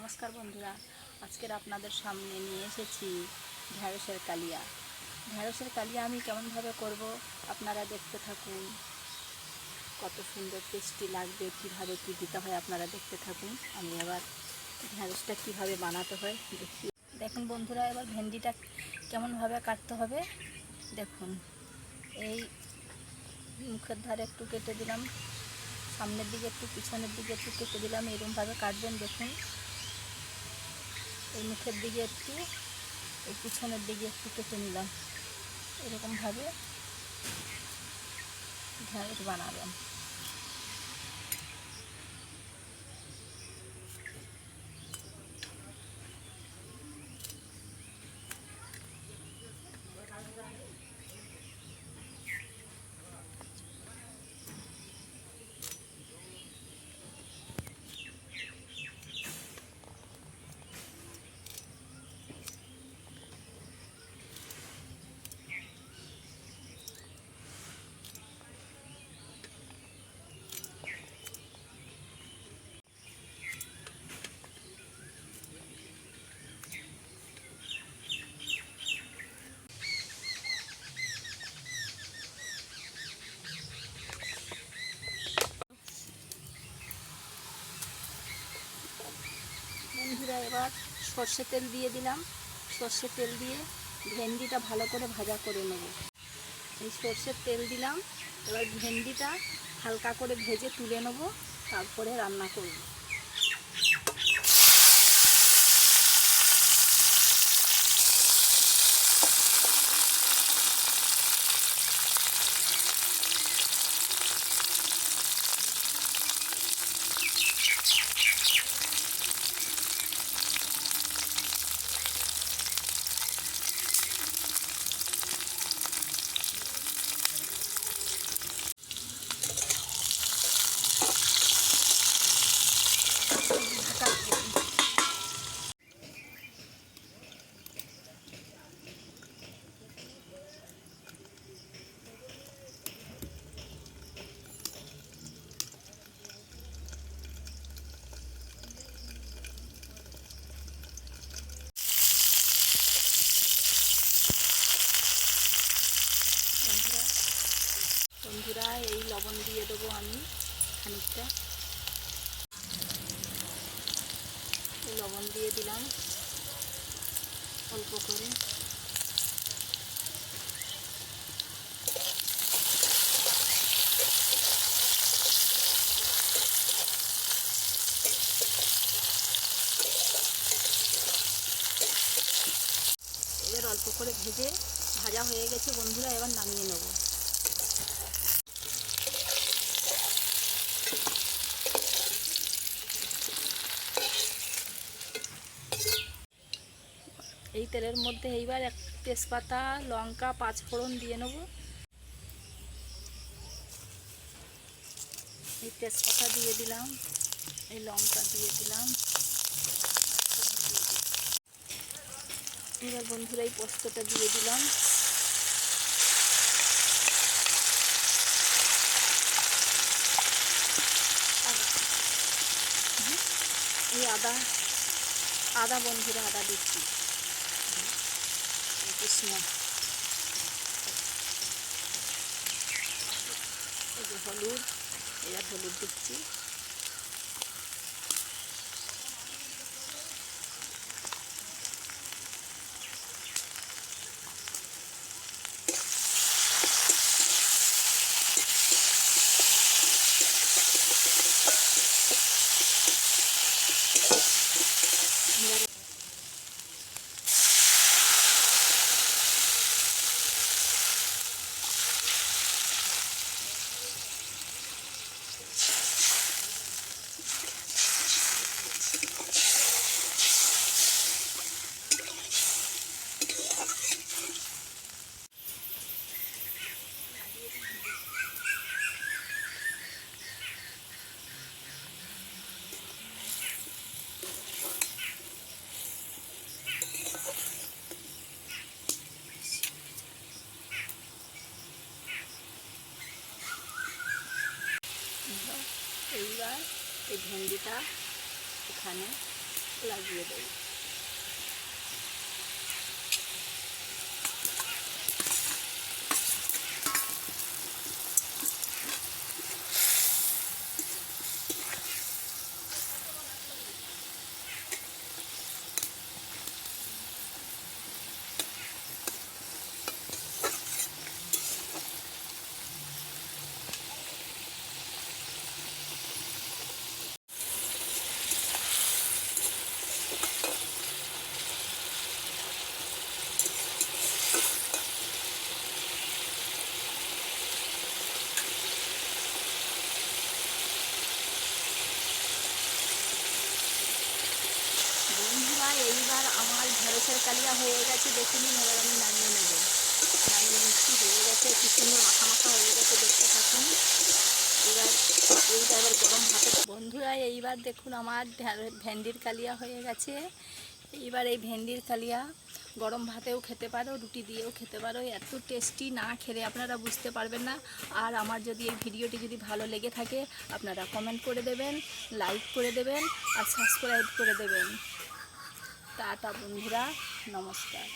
নমস্কার বন্ধুরা, আজকের আপনাদের সামনে নিয়ে এসেছি ঢ্যাঁড়সের কালিয়া। ঢ্যাঁড়সের কালিয়া আমি কেমনভাবে করব আপনারা দেখতে থাকুন। কত সুন্দর টেস্টি লাগবে, কিভাবে কি দিতে হয় আপনারা দেখতে থাকুন। আমি এবার ঢ্যাঁড়সটা কিভাবে বানাতে হয় দেখি। দেখুন বন্ধুরা, এবার ভেন্ডিটা কেমনভাবে কাটতে হবে দেখুন। এই মুখের ধারে একটু কেটে দিলাম, সামনের দিকে একটু, পিছনের দিকে একটু কেটে দিলাম। এরকমভাবে কাটবেন দেখুন। এই মুখের দিকে একটু, এই পিছনের দিকে একটু কেটে নিলাম। এরকমভাবে ঢ্যাঁড়স বানাবেন। বন্ধুরা, এবার সর্ষে তেল দিয়ে দিলাম। সর্ষে তেল দিয়ে ভেন্ডিটা ভালো করে ভাজা করে নেব। এই সর্ষের তেল দিলাম, এবার ভেন্ডিটা হালকা করে ভেজে তুলে নেব, তারপরে রান্না করব। বন্ধুরা, এই লবণ দিয়ে দেবো আমি খানিকটা। এই লবণ দিয়ে দিলাম অল্প করে। এবার অল্প করে ভেজে ভাজা হয়ে গেছে বন্ধুরা, এবার নামিয়ে নেব। এই তেলের মধ্যে এইবার এক তেজপাতা, লঙ্কা, পাঁচফোড়ন দিয়ে নেব। এই তেজপাতা দিয়ে দিলাম, এই লঙ্কা দিয়ে দিলাম। এবার বন্ধুরা এই পোস্তটা দিয়ে দিলাম। এই আদা বন্ধুরা, আদা দিচ্ছি। এই যে হলুদ, এবার হলুদ দিচ্ছি। এইবার এই ভেন্ডিটা এখানে লাগিয়ে দেব। বন্ধুরা, এইবার আমার ঢেঁড়সের কালিয়া হয়ে গেছে, দেখে নিন। এবার আমি নামিয়ে নেব। নামিয়ে নিচ্ছি, হয়ে গেছে, কি সুন্দর মাখা মাখা হয়ে গেছে, দেখতে থাকুন। এবার এইটা এবার গরম ভাতে। বন্ধুরা, এইবার দেখুন আমার ভেন্ডির কালিয়া হয়ে গেছে। এইবার এই ভেন্ডির কালিয়া গরম ভাতেও খেতে পারো, রুটি দিয়েও খেতে পারো। এত টেস্টি, না খেলে আপনারা বুঝতে পারবেন না। আর আমার যদি এই ভিডিওটি যদি ভালো লেগে থাকে, আপনারা কমেন্ট করে দেবেন, লাইক করে দেবেন আর সাবস্ক্রাইব করে দেবেন। টাটা বন্ধুরা, নমস্কার।